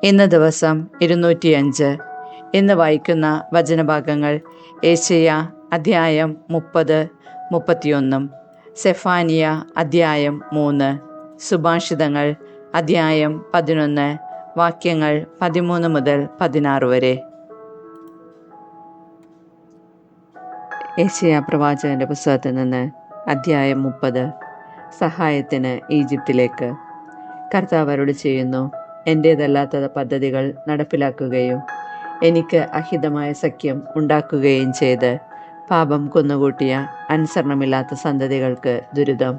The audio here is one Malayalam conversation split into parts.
ഇന്ന് ദിവസം 205. ഇന്ന് വായിക്കുന്ന വചനഭാഗങ്ങൾ ഏശയ്യ അധ്യായം 30-31, സെഫാനിയ അധ്യായം 3, സുഭാഷിതങ്ങൾ അധ്യായം 11, വാക്യങ്ങൾ 13 മുതൽ 16 വരെ. ഏശയ്യ പ്രവാചകന്റെ പുസ്തകത്തിൽ നിന്ന് അധ്യായം 30. സഹായത്തിന് ഈജിപ്തിലേക്ക്. കർത്താവ് അരുളി ചെയ്യുന്നു, എൻ്റേതല്ലാത്ത പദ്ധതികൾ നടപ്പിലാക്കുകയും എനിക്ക് അഹിതമായ സഖ്യം ഉണ്ടാക്കുകയും ചെയ്ത് പാപം കുന്നുകൂട്ടിയ അനുസരണമില്ലാത്ത സന്തതികൾക്ക് ദുരിതം.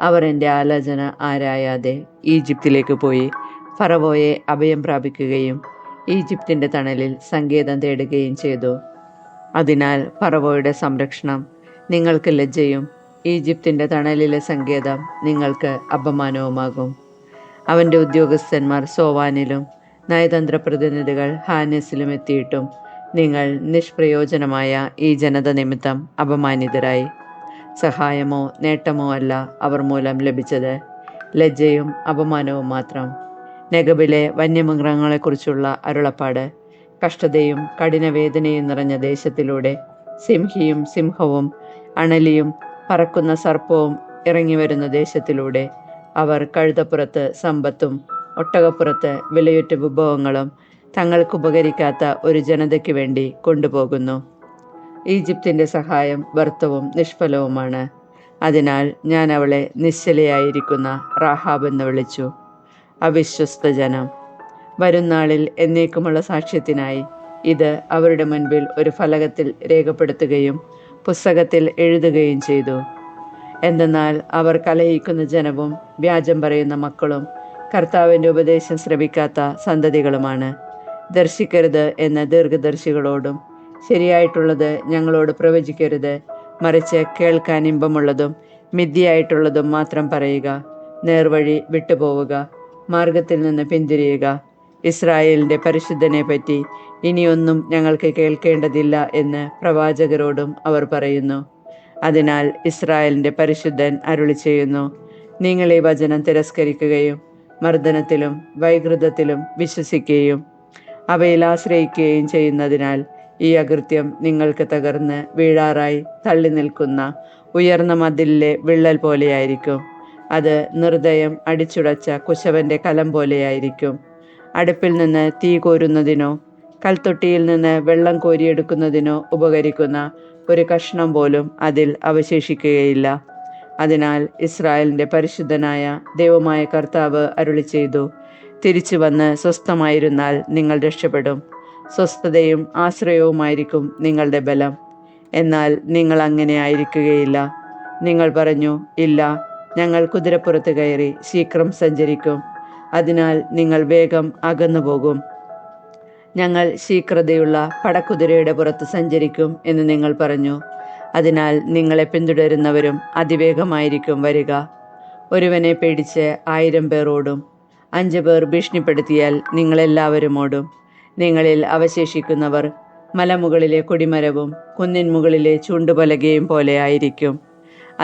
അവർ എൻ്റെ ആലോചന ആരായാതെ ഈജിപ്തിലേക്ക് പോയി ഫറവോയെ അഭയം പ്രാപിക്കുകയും ഈജിപ്തിൻ്റെ തണലിൽ സങ്കേതം തേടുകയും ചെയ്തു. അതിനാൽ ഫറവോയുടെ സംരക്ഷണം നിങ്ങൾക്ക് ലജ്ജയും ഈജിപ്തിൻ്റെ തണലിലെ സങ്കേതം നിങ്ങൾക്ക് അപമാനവുമാകും. അവൻ്റെ ഉദ്യോഗസ്ഥന്മാർ സോവാനിലും നയതന്ത്ര പ്രതിനിധികൾ ഹാനെസിലും എത്തിയിട്ടും നിങ്ങൾ നിഷ്പ്രയോജനമായ ഈ ജനത നിമിത്തം അപമാനിതരായി. സഹായമോ നേട്ടമോ അല്ല അവർ മൂലം ലഭിച്ചത്, ലജ്ജയും അപമാനവും മാത്രം. നെഗബിലെ വന്യമൃഗങ്ങളെക്കുറിച്ചുള്ള അരുളപ്പാട്. കഷ്ടതയും കഠിനവേദനയും നിറഞ്ഞ ദേശത്തിലൂടെ സിംഹിയും സിംഹവും അണലിയും പറക്കുന്ന സർപ്പവും ഇറങ്ങിവരുന്ന ദേശത്തിലൂടെ അവർ കഴുതപ്പുറത്ത് സമ്പത്തും ഒട്ടകപ്പുറത്ത് വിലയുറ്റ വിഭവങ്ങളും തങ്ങൾക്കുപകരിക്കാത്ത ഒരു ജനതയ്ക്ക് വേണ്ടി കൊണ്ടുപോകുന്നു. ഈജിപ്തിൻ്റെ സഹായം വ്യർത്ഥവും നിഷ്ഫലവുമാണ്. അതിനാൽ ഞാൻ അവളെ നിശ്ചലയായിരിക്കുന്ന റാഹാബ് എന്ന് വിളിച്ചു. അവിശ്വസ്ത ജനം. വരുംനാളിൽ എന്നേക്കുമുള്ള സാക്ഷ്യത്തിനായി ഇത് അവരുടെ മുൻപിൽ ഒരു ഫലകത്തിൽ രേഖപ്പെടുത്തുകയും പുസ്തകത്തിൽ എഴുതുകയും ചെയ്തു. എന്തെന്നാൽ അവർ കലഹിക്കുന്ന ജനവും വ്യാജം പറയുന്ന മക്കളും കർത്താവിൻ്റെ ഉപദേശം ശ്രവിക്കാത്ത സന്തതികളുമാണ്. ദർശിക്കരുത് എന്ന ദീർഘദർശികളോടും ശരിയായിട്ടുള്ളത് ഞങ്ങളോട് പ്രവചിക്കരുത്, മറിച്ച് കേൾക്കാൻ ഇമ്പമുള്ളതും മിഥ്യയായിട്ടുള്ളതും മാത്രം പറയുക. നേർവഴി വിട്ടുപോവുക, മാർഗത്തിൽ നിന്ന് പിന്തിരിയുക. ഇസ്രായേലിൻ്റെ പരിശുദ്ധനെ പറ്റി ഇനിയൊന്നും ഞങ്ങൾക്ക് കേൾക്കേണ്ടതില്ല എന്ന് പ്രവാചകരോടും അവർ പറയുന്നു. അതിനാൽ ഇസ്രായേലിൻ്റെ പരിശുദ്ധൻ അരുളി ചെയ്യുന്നു, നിങ്ങൾ ഈ വചനം തിരസ്കരിക്കുകയും മർദ്ദനത്തിലും വൈകൃതത്തിലും വിശ്വസിക്കുകയും അവയിൽ ആശ്രയിക്കുകയും ചെയ്യുന്നതിനാൽ ഈ അകൃത്യം നിങ്ങൾക്ക് തകർന്ന് വീഴാറായി തള്ളി നിൽക്കുന്ന ഉയർന്ന മതിലിലെ വിള്ളൽ പോലെയായിരിക്കും. അത് നിർദ്ദയം അടിച്ചുടച്ച കുശവൻ്റെ കലം പോലെയായിരിക്കും. അടുപ്പിൽ നിന്ന് തീ കോരുന്നതിനോ കൽത്തൊട്ടിയിൽ നിന്ന് വെള്ളം കോരിയെടുക്കുന്നതിനോ ഉപകരിക്കുന്ന ഒരു കഷ്ണം പോലും അതിൽ അവശേഷിക്കുകയില്ല. അതിനാൽ ഇസ്രായേലിൻ്റെ പരിശുദ്ധനായ ദൈവമായ കർത്താവ് അരുളി ചെയ്തു, തിരിച്ചു വന്ന് സ്വസ്ഥമായിരുന്നാൽ നിങ്ങൾ രക്ഷപ്പെടും. സ്വസ്ഥതയും ആശ്രയവുമായിരിക്കും നിങ്ങളുടെ ബലം. എന്നാൽ നിങ്ങൾ അങ്ങനെ ആയിരിക്കുകയില്ല. നിങ്ങൾ പറഞ്ഞു, ഇല്ല, ഞങ്ങൾ കുതിരപ്പുറത്ത് കയറി ശീഘ്രം സഞ്ചരിക്കും. അതിനാൽ നിങ്ങൾ വേഗം അകന്നു പോകും. ഞങ്ങൾ ശീഘ്രതയുള്ള പടക്കുതിരയുടെ പുറത്ത് സഞ്ചരിക്കും എന്ന് നിങ്ങൾ പറഞ്ഞു. അതിനാൽ നിങ്ങളെ പിന്തുടരുന്നവരും അതിവേഗമായിരിക്കും വരിക. ഒരുവനെ പേടിച്ച് 1000 പേർ ഓടും. 5 പേർ ഭീഷണിപ്പെടുത്തിയാൽ നിങ്ങളെല്ലാവരും ഓടും. നിങ്ങളിൽ അവശേഷിക്കുന്നവർ മലമുകളിലെ കൊടിമരവും കുന്നിൻ മുകളിലെ ചൂണ്ടുപലകയും പോലെ ആയിരിക്കും.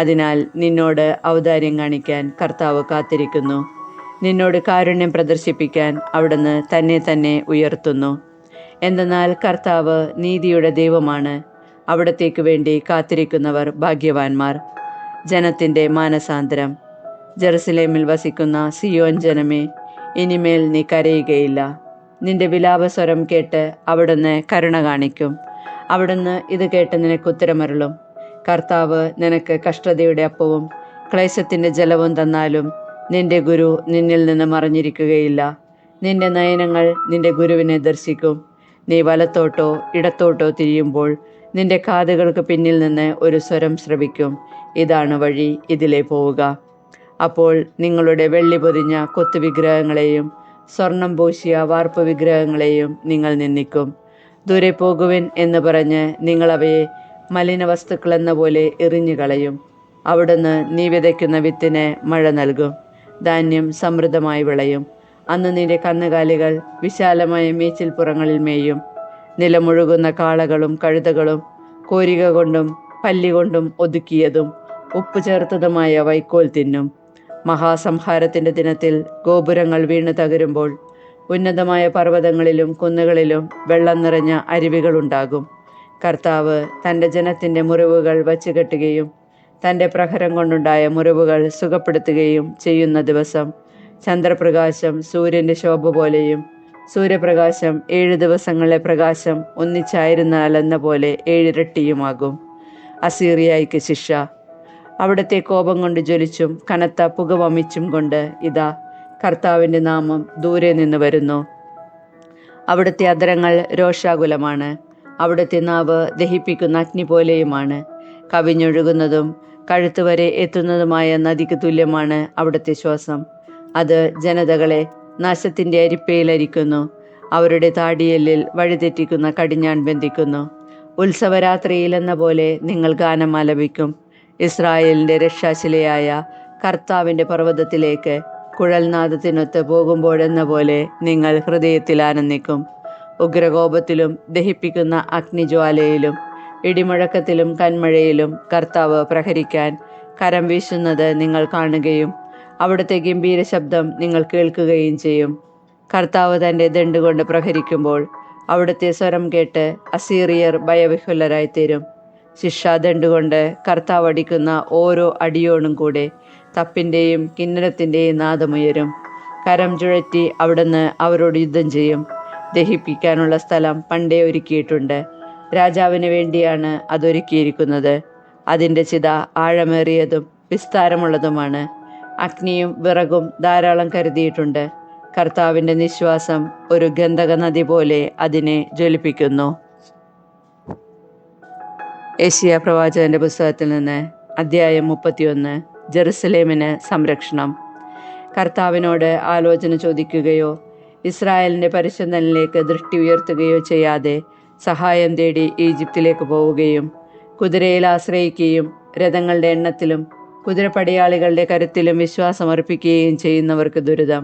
അതിനാൽ നിന്നോട് ഔദാര്യം കാണിക്കാൻ കർത്താവ് കാത്തിരിക്കുന്നു. നിന്നോട് കാരുണ്യം പ്രദർശിപ്പിക്കാൻ അവിടുന്ന് തന്നെ ഉയർത്തുന്നു. എന്തെന്നാൽ കർത്താവ് നീതിയുടെ ദൈവമാണ്. അവിടത്തേക്ക് വേണ്ടി കാത്തിരിക്കുന്നവർ ഭാഗ്യവാന്മാർ. ജനത്തിൻ്റെ മാനസാന്തരം. ജെറുസലേമിൽ വസിക്കുന്ന സിയോൻ ജനമേ, ഇനിമേൽ നീ കരയുകയില്ല. നിന്റെ വിലാപസ്വരം കേട്ട് അവിടുന്ന് കരുണ കാണിക്കും. അവിടുന്ന് ഇത് കേട്ട് നിനക്ക് ഉത്തരമരുളും. കർത്താവ് നിനക്ക് കഷ്ടതയുടെ അപ്പവും ക്ലേശത്തിൻ്റെ ജലവും തന്നാലും നിന്റെ ഗുരു നിന്നിൽ നിന്ന് മറഞ്ഞിരിക്കുകയില്ല. നിന്റെ നയനങ്ങൾ നിന്റെ ഗുരുവിനെ ദർശിക്കും. നീ വലത്തോട്ടോ ഇടത്തോട്ടോ തിരിയുമ്പോൾ നിന്റെ കാതുകൾക്ക് പിന്നിൽ നിന്ന് ഒരു സ്വരം ശ്രവിക്കും, ഇതാണ് വഴി, ഇതിലേ പോവുക. അപ്പോൾ നിങ്ങളുടെ വെള്ളി പൊതിഞ്ഞ കൊത്തുവിഗ്രഹങ്ങളെയും സ്വർണം പൂശിയ വാർപ്പ് വിഗ്രഹങ്ങളെയും നിങ്ങൾ നിന്ദിക്കും. ദൂരെ പോകുവിൻ എന്ന് പറഞ്ഞ് നിങ്ങൾ അവയെ മലിന വസ്തുക്കളെന്ന പോലെ എറിഞ്ഞു കളയും. അവിടുന്ന് നീ വിതയ്ക്കുന്ന വിത്തിന് മഴ നൽകും. ധാന്യം സമൃദ്ധമായി വിളയും. അന്ന് നിന്റെ കന്നുകാലികൾ വിശാലമായ മേച്ചിൽപ്പുറങ്ങളിൽ മേയും. നിലമുഴുകുന്ന കാളകളും കഴുതകളും കോരിക കൊണ്ടും പല്ലി കൊണ്ടും ഒതുക്കിയതും ഉപ്പ് ചേർത്തതുമായ വൈക്കോൽ തിന്നും. മഹാസംഹാരത്തിൻ്റെ ദിനത്തിൽ ഗോപുരങ്ങൾ വീണ് തകരുമ്പോൾ ഉന്നതമായ പർവ്വതങ്ങളിലും കുന്നുകളിലും വെള്ളം നിറഞ്ഞ അരുവികളുണ്ടാകും. കർത്താവ് തൻ്റെ ജനത്തിൻ്റെ മുറിവുകൾ വച്ചുകെട്ടുകയും തൻ്റെ പ്രഹരം കൊണ്ടുണ്ടായ മുറിവുകൾ സുഖപ്പെടുത്തുകയും ചെയ്യുന്ന ദിവസം ചന്ദ്രപ്രകാശം സൂര്യൻ്റെ ശോഭ പോലെയും സൂര്യപ്രകാശം 7 ദിവസങ്ങളിലെ പ്രകാശം ഒന്നിച്ചായിരുന്നാലെന്ന പോലെ 7 ഇരട്ടിയുമാകും. അസീറിയായിക്ക് ശിക്ഷ. അവിടുത്തെ കോപം കൊണ്ട് ജ്വലിച്ചും കനത്ത പുക വമിച്ചും കൊണ്ട് ഇതാ കർത്താവിൻ്റെ നാമം ദൂരെ നിന്ന് വരുന്നു. അവിടുത്തെ അധരങ്ങൾ രോഷാകുലമാണ്. അവിടുത്തെ നാവ് ദഹിപ്പിക്കുന്ന അഗ്നി പോലെയുമാണ്. കവിഞ്ഞൊഴുകുന്നതും കഴുത്തുവരെ എത്തുന്നതുമായ നദിക്ക് തുല്യമാണ് അവിടുത്തെ ശ്വാസം. അത് ജനതകളെ നാശത്തിൻ്റെ അരിപ്പയിലരിക്കുന്നു. അവരുടെ താടിയെല്ലിൽ വഴിതെറ്റിക്കുന്ന കടിഞ്ഞാൺ ബന്ധിക്കുന്നു. ഉത്സവരാത്രിയിൽ എന്ന പോലെ നിങ്ങൾ ഗാനം ആലപിക്കും. ഇസ്രായേലിൻ്റെ രക്ഷാശിലയായ കർത്താവിൻ്റെ പർവ്വതത്തിലേക്ക് കുഴൽനാദത്തിനൊത്ത് പോകുമ്പോഴെന്ന പോലെ നിങ്ങൾ ഹൃദയത്തിൽ ആനന്ദിക്കും. ഉഗ്രകോപത്തിലും ദഹിപ്പിക്കുന്ന അഗ്നിജ്വാലയിലും ഇടിമുഴക്കത്തിലും കന്മഴയിലും കർത്താവ് പ്രഹരിക്കാൻ കരം വീശുന്നത് നിങ്ങൾ കാണുകയും അവിടുത്തെ ഗംഭീര ശബ്ദം നിങ്ങൾ കേൾക്കുകയും ചെയ്യും. കർത്താവ് തൻ്റെ ദണ്ടുകൊണ്ട് പ്രഹരിക്കുമ്പോൾ അവിടുത്തെ സ്വരം കേട്ട് അസീറിയർ ഭയവിഹ്വലരായിത്തീരും. ശിക്ഷാദണ്ടുകൊണ്ട് കർത്താവ് അടിക്കുന്ന ഓരോ അടിയോടും കൂടെ തപ്പിൻ്റെയും കിന്നരത്തിൻ്റെയും നാദമുയരും. കരം ചുഴറ്റി അവിടുന്ന് അവരോട് യുദ്ധം ചെയ്യും. ദഹിപ്പിക്കാനുള്ള സ്ഥലം പണ്ടേ ഒരുക്കിയിട്ടുണ്ട്. രാജാവിന് വേണ്ടിയാണ് അതൊരുക്കിയിരിക്കുന്നത്. അതിൻ്റെ ചിത ആഴമേറിയതും വിസ്താരമുള്ളതുമാണ്. അഗ്നിയും വിറകും ധാരാളം കരുതിയിട്ടുണ്ട്. കർത്താവിൻ്റെ നിശ്വാസം ഒരു ഗന്ധക നദി പോലെ അതിനെ ജ്വലിപ്പിക്കുന്നു. യെശയ്യാ പ്രവാചകന്റെ പുസ്തകത്തിൽ നിന്ന് അധ്യായം 31. ജെറുസലേമിന് സംരക്ഷണം. കർത്താവിനോട് ആലോചന ചോദിക്കുകയോ ഇസ്രായേലിൻ്റെ പരിശുദ്ധനിലേക്ക് ദൃഷ്ടി ഉയർത്തുകയോ ചെയ്യാതെ സഹായം തേടി ഈജിപ്തിലേക്ക് പോവുകയും കുതിരയിൽ ആശ്രയിക്കുകയും രഥങ്ങളുടെ എണ്ണത്തിലും കുതിരപ്പടയാളികളുടെ കരുത്തിലും വിശ്വാസമർപ്പിക്കുകയും ചെയ്യുന്നവർക്ക് ദുരിതം.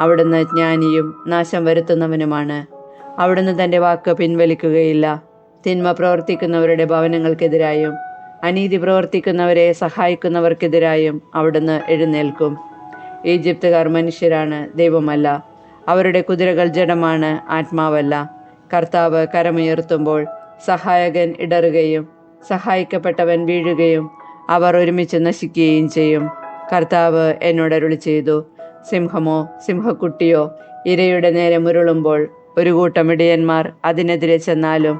അവിടുന്ന് ജ്ഞാനിയും നാശം വരുത്തുന്നവനുമാണ്. അവിടുന്ന് തൻ്റെ വാക്ക് പിൻവലിക്കുകയില്ല. തിന്മ പ്രവർത്തിക്കുന്നവരുടെ ഭവനങ്ങൾക്കെതിരായും അനീതി പ്രവർത്തിക്കുന്നവരെ സഹായിക്കുന്നവർക്കെതിരായും അവിടുന്ന് എഴുന്നേൽക്കും. ഈജിപ്തുകാർ മനുഷ്യരാണ്, ദൈവമല്ല. അവരുടെ കുതിരകൾ ജഡമാണ്, ആത്മാവല്ല. കർത്താവ് കരമുയർത്തുമ്പോൾ സഹായകൻ ഇടറുകയും സഹായിക്കപ്പെട്ടവൻ വീഴുകയും അവർ ഒരുമിച്ച് നശിക്കുകയും ചെയ്യും. കർത്താവ് എന്നോട് അരുളി ചെയ്തു, സിംഹമോ സിംഹക്കുട്ടിയോ ഇരയുടെ നേരെ മുരുളുമ്പോൾ ഒരു കൂട്ടം ഇടയന്മാർ അതിനെതിരെ ചെന്നാലും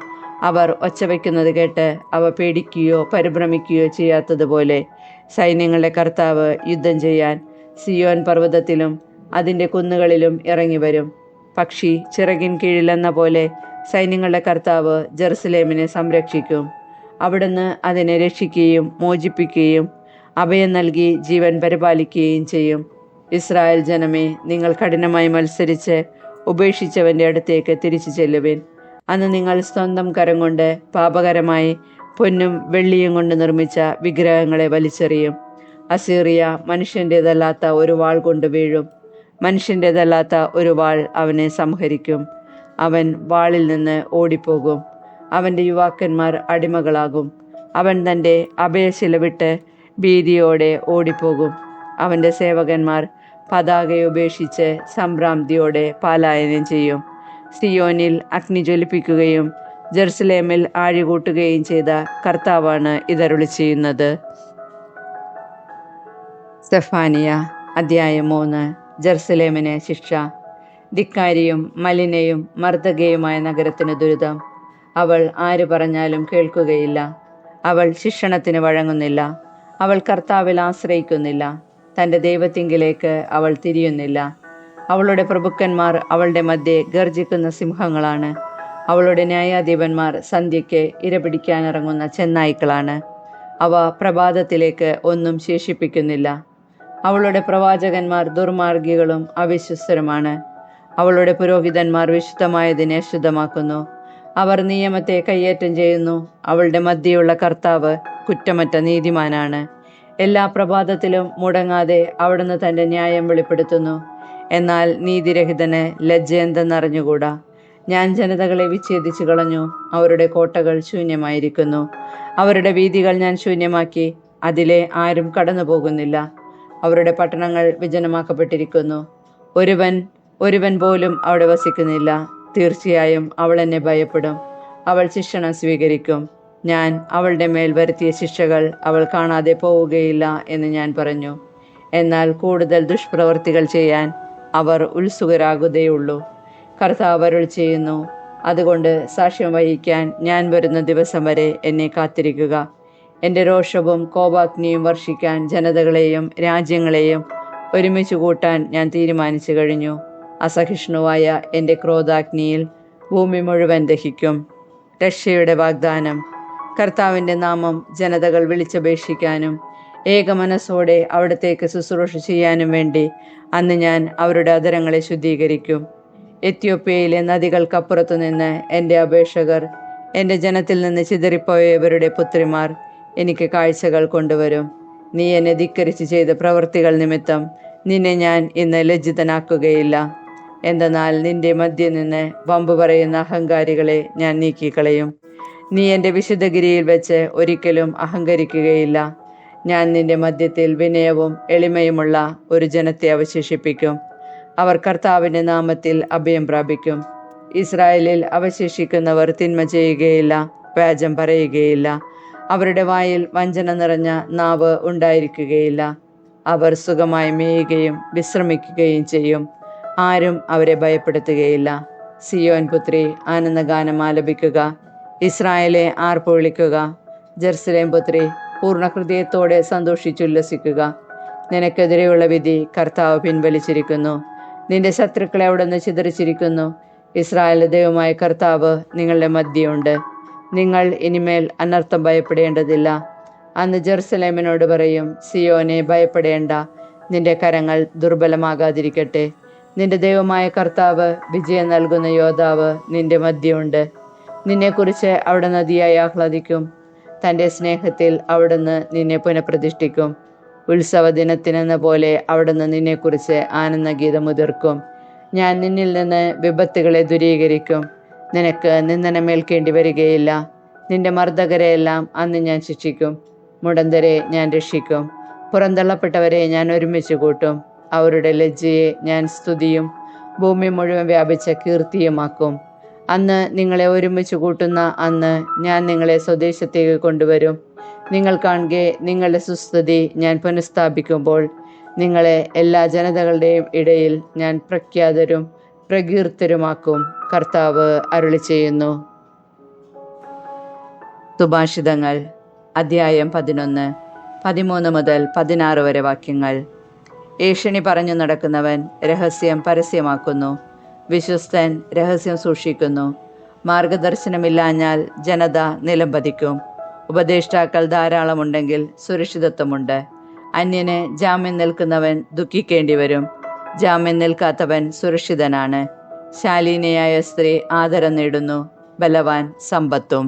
അവർ ഒച്ച വയ്ക്കുന്നത് കേട്ട് അവ പേടിക്കുകയോ പരിഭ്രമിക്കുകയോ ചെയ്യാത്തതുപോലെ സൈന്യങ്ങളുടെ കർത്താവ് യുദ്ധം ചെയ്യാൻ സിയോൻ പർവ്വതത്തിലും അതിൻ്റെ കുന്നുകളിലും ഇറങ്ങി വരും. പക്ഷി ചിറകിൻ കീഴിലെന്ന പോലെ സൈന്യങ്ങളുടെ കർത്താവ് ജെറുസലേമിനെ സംരക്ഷിക്കും. അവിടുന്ന് അതിനെ രക്ഷിക്കുകയും മോചിപ്പിക്കുകയും അഭയം നൽകി ജീവൻ പരിപാലിക്കുകയും ചെയ്യും. ഇസ്രായേൽ ജനമേ, നിങ്ങൾ കഠിനമായി മത്സരിച്ച് ഉപേക്ഷിച്ചവൻ്റെ അടുത്തേക്ക് തിരിച്ചു ചെല്ലുവിൻ. അന്ന് നിങ്ങൾ സ്വന്തം കരം കൊണ്ട് പാപകരമായി പൊന്നും വെള്ളിയും കൊണ്ട് നിർമ്മിച്ച വിഗ്രഹങ്ങളെ വലിച്ചെറിയും. അസീറിയ മനുഷ്യൻ്റേതല്ലാത്ത ഒരു വാൾ കൊണ്ട് വീഴും. മനുഷ്യൻ്റേതല്ലാത്ത ഒരു വാൾ അവനെ സംഹരിക്കും. അവൻ വാളിൽ നിന്ന് ഓടിപ്പോകും. അവൻ്റെ യുവാക്കന്മാർ അടിമകളാകും. അവൻ തൻ്റെ അഭയശില വിട്ട് ഭീതിയോടെ ഓടിപ്പോകും. അവൻ്റെ സേവകന്മാർ പതാകയുപേക്ഷിച്ച് സംഭ്രാന്തിയോടെ പലായനം ചെയ്യും. സിയോനിൽ അഗ്നി ജ്വലിപ്പിക്കുകയും ജെറുസലേമിൽ ആഴികൂട്ടുകയും ചെയ്ത കർത്താവാണ് ഇതരുളി ചെയ്യുന്നത്. സെഫാനിയ അധ്യായം 3. ജെറുസലേമിന് ശിക്ഷ. ധിക്കാരിയും മലിനയും മർദ്ദകയുമായ നഗരത്തിന് ദുരിതം. അവൾ ആര് പറഞ്ഞാലും കേൾക്കുകയില്ല. അവൾ ശിക്ഷണത്തിന് വഴങ്ങുന്നില്ല. അവൾ കർത്താവിൽ ആശ്രയിക്കുന്നില്ല. തൻ്റെ ദൈവത്തിങ്കിലേക്ക് അവൾ തിരിയുന്നില്ല. അവളുടെ പ്രഭുക്കന്മാർ അവളുടെ മധ്യേ ഗർജിക്കുന്ന സിംഹങ്ങളാണ്. അവളുടെ ന്യായാധിപന്മാർ സന്ധ്യയ്ക്ക് ഇരപിടിക്കാനിറങ്ങുന്ന ചെന്നായ്ക്കളാണ്. അവ പ്രഭാതത്തിലേക്ക് ഒന്നും ശേഷിപ്പിക്കുന്നില്ല. അവളുടെ പ്രവാചകന്മാർ ദുർമാർഗികളും അവിശ്വസ്തരുമാണ്. അവളുടെ പുരോഹിതന്മാർ വിശുദ്ധമായതിനെ അശുദ്ധമാക്കുന്നു. അവർ നിയമത്തെ കയ്യേറ്റം ചെയ്യുന്നു. അവളുടെ മധ്യയുള്ള കർത്താവ് കുറ്റമറ്റ നീതിമാനാണ്. എല്ലാ പ്രഭാതത്തിലും മുടങ്ങാതെ അവിടുന്ന് തൻ്റെ ന്യായം വെളിപ്പെടുത്തുന്നു. എന്നാൽ നീതിരഹിതന് ലജ്ജ എന്തെന്നറിഞ്ഞുകൂടാ. ഞാൻ ജനതകളെ വിച്ഛേദിച്ചു കളഞ്ഞു. അവരുടെ കോട്ടകൾ ശൂന്യമായിരിക്കുന്നു. അവരുടെ വീഥികൾ ഞാൻ ശൂന്യമാക്കി. അതിലെ ആരും കടന്നു പോകുന്നില്ല. അവരുടെ പട്ടണങ്ങൾ വിജനമാക്കപ്പെട്ടിരിക്കുന്നു. ഒരുവൻ ഒരുവൻ പോലും അവിടെ വസിക്കുന്നില്ല. തീർച്ചയായും അവൾ എന്നെ ഭയപ്പെടും. അവൾ ശിക്ഷണം സ്വീകരിക്കും. ഞാൻ അവളുടെ മേൽ വരുത്തിയ ശിക്ഷകൾ അവൾ കാണാതെ പോവുകയില്ല എന്ന് ഞാൻ പറഞ്ഞു. എന്നാൽ കൂടുതൽ ദുഷ്പ്രവർത്തികൾ ചെയ്യാൻ അവർ ഉത്സുകരാകുകയുള്ളൂ. കർത്താവ് അരുൾ ചെയ്യുന്നു, അതുകൊണ്ട് സാക്ഷ്യം വഹിക്കാൻ ഞാൻ വരുന്ന ദിവസം വരെ എന്നെ കാത്തിരിക്കുക. എൻ്റെ രോഷവും കോപാഗ്നിയും വർഷിക്കാൻ ജനതകളെയും രാജ്യങ്ങളെയും ഒരുമിച്ച് കൂട്ടാൻ ഞാൻ തീരുമാനിച്ചു കഴിഞ്ഞു. അസഹിഷ്ണുവായ എൻ്റെ ക്രോധാഗ്നിയിൽ ഭൂമി മുഴുവൻ ദഹിക്കും. രക്ഷയുടെ വാഗ്ദാനം. കർത്താവിൻ്റെ നാമം ജനതകൾ വിളിച്ചപേക്ഷിക്കാനും ഏകമനസ്സോടെ അവിടത്തേക്ക് ശുശ്രൂഷ ചെയ്യാനും വേണ്ടി അന്ന് ഞാൻ അവരുടെ അധരങ്ങളെ ശുദ്ധീകരിക്കും. എത്യോപ്യയിലെ നദികൾക്കപ്പുറത്തു നിന്ന് എൻ്റെ അപേക്ഷകർ, എൻ്റെ ജനത്തിൽ നിന്ന് ചിതറിപ്പോയവരുടെ പുത്രിമാർ എനിക്ക് കാഴ്ചകൾ കൊണ്ടുവരും. നീ എന്നെ ധിക്കരിച്ച് ചെയ്ത പ്രവൃത്തികൾ നിമിത്തം നിന്നെ ഞാൻ ഇന്ന് ലജ്ജിതനാക്കുകയില്ല. എന്തെന്നാൽ നിന്റെ മധ്യയിൽ നിന്ന് വമ്പ് പറയുന്ന അഹങ്കാരികളെ ഞാൻ നീക്കിക്കളയും. നീ എൻ്റെ വിശുദ്ധഗിരിയിൽ വെച്ച് ഒരിക്കലും അഹങ്കരിക്കുകയില്ല. ഞാൻ നിന്റെ മധ്യത്തിൽ വിനയവും എളിമയുമുള്ള ഒരു ജനത്തെ അവശേഷിപ്പിക്കും. അവർ കർത്താവിൻ്റെ നാമത്തിൽ അഭയം പ്രാപിക്കും. ഇസ്രായേലിൽ അവശേഷിക്കുന്നവർ തിന്മ ചെയ്യുകയില്ല, വ്യാജം പറയുകയില്ല. അവരുടെ വായിൽ വഞ്ചന നിറഞ്ഞ നാവ് ഉണ്ടായിരിക്കുകയില്ല. അവർ സുഖമായി മേയുകയും വിശ്രമിക്കുകയും ചെയ്യും. ആരും അവരെ ഭയപ്പെടുത്തുകയില്ല. സിയോൻ പുത്രി ആനന്ദഗാനം ആലപിക്കുക. ഇസ്രായേലെ ആർപ്പുവിളിക്കുക. ജെറുസലേം പുത്രി പൂർണ്ണ ഹൃദയത്തോടെ സന്തോഷിച്ചുല്ലസിക്കുക. നിനക്കെതിരെയുള്ള വിധി കർത്താവ് പിൻവലിച്ചിരിക്കുന്നു. നിന്റെ ശത്രുക്കളെ അവിടുന്ന് ചിതറിച്ചിരിക്കുന്നു. ഇസ്രായേലിന്റെ ദൈവമായ കർത്താവ് നിങ്ങളുടെ മധ്യയുണ്ട്. നിങ്ങൾ ഇനിമേൽ അനർത്ഥം ഭയപ്പെടേണ്ടതില്ല. അന്ന് ജെറുസലേമിനോട് പറയും, സിയോനെ ഭയപ്പെടേണ്ട, നിന്റെ കരങ്ങൾ ദുർബലമാകാതിരിക്കട്ടെ. നിന്റെ ദൈവമായ കർത്താവ്, വിജയം നൽകുന്ന യോദ്ധാവ് നിന്റെ മധ്യയുണ്ട്. നിന്നെക്കുറിച്ച് അവിടുന്ന് അതിയായി ആഹ്ലാദിക്കും. തൻ്റെ സ്നേഹത്തിൽ അവിടുന്ന് നിന്നെ പുനഃപ്രതിഷ്ഠിക്കും. ഉത്സവ ദിനത്തിനെന്ന പോലെ അവിടുന്ന് നിന്നെക്കുറിച്ച് ആനന്ദഗീതം ഉതിർക്കും. ഞാൻ നിന്നിൽ നിന്ന് വിപത്തുകളെ ദൂരീകരിക്കും. നിനക്ക് നിന്ദനമേൽക്കേണ്ടി വരികയില്ല. നിന്റെ മർദ്ദകരെയെല്ലാം അന്ന് ഞാൻ ശിക്ഷിക്കും. മുടന്തരെ ഞാൻ രക്ഷിക്കും. പുറന്തള്ളപ്പെട്ടവരെ ഞാൻ ഒരുമിച്ച് കൂട്ടും. അവരുടെ ലജ്ജയെ ഞാൻ സ്തുതിയും ഭൂമി മുഴുവൻ വ്യാപിച്ച കീർത്തിയുമാക്കും. അന്ന് നിങ്ങളെ ഒരുമിച്ച് കൂട്ടുന്ന അന്ന് ഞാൻ നിങ്ങളെ സ്വദേശത്തേക്ക് കൊണ്ടുവരും. നിങ്ങൾ കാണുകെ നിങ്ങളുടെ സുസ്ഥിതി ഞാൻ പുനഃസ്ഥാപിക്കുമ്പോൾ നിങ്ങളെ എല്ലാ ജനതകളുടെയും ഇടയിൽ ഞാൻ പ്രഖ്യാതരും പ്രകീർത്തരുമാക്കും. കർത്താവ് അരുളി ചെയ്യുന്നു. സുഭാഷിതങ്ങൾ അധ്യായം 11, 13 മുതൽ 16 വരെ വാക്യങ്ങൾ. ഏഷണി പറഞ്ഞു നടക്കുന്നവൻ രഹസ്യം പരസ്യമാക്കുന്നു. വിശ്വസ്തൻ രഹസ്യം സൂക്ഷിക്കുന്നു. മാർഗദർശനമില്ലാഞ്ഞാൽ ജനത നിലംപതിക്കും. ഉപദേഷ്ടാക്കൾ ധാരാളമുണ്ടെങ്കിൽ സുരക്ഷിതത്വമുണ്ട്. അന്യന് ജാമ്യം നിൽക്കുന്നവൻ ദുഃഖിക്കേണ്ടി വരും. ജാമ്യം നിൽക്കാത്തവൻ സുരക്ഷിതനാണ്. ശാലീനയായ സ്ത്രീ ആദരം നേടുന്നു, ബലവാൻ സമ്പത്തും.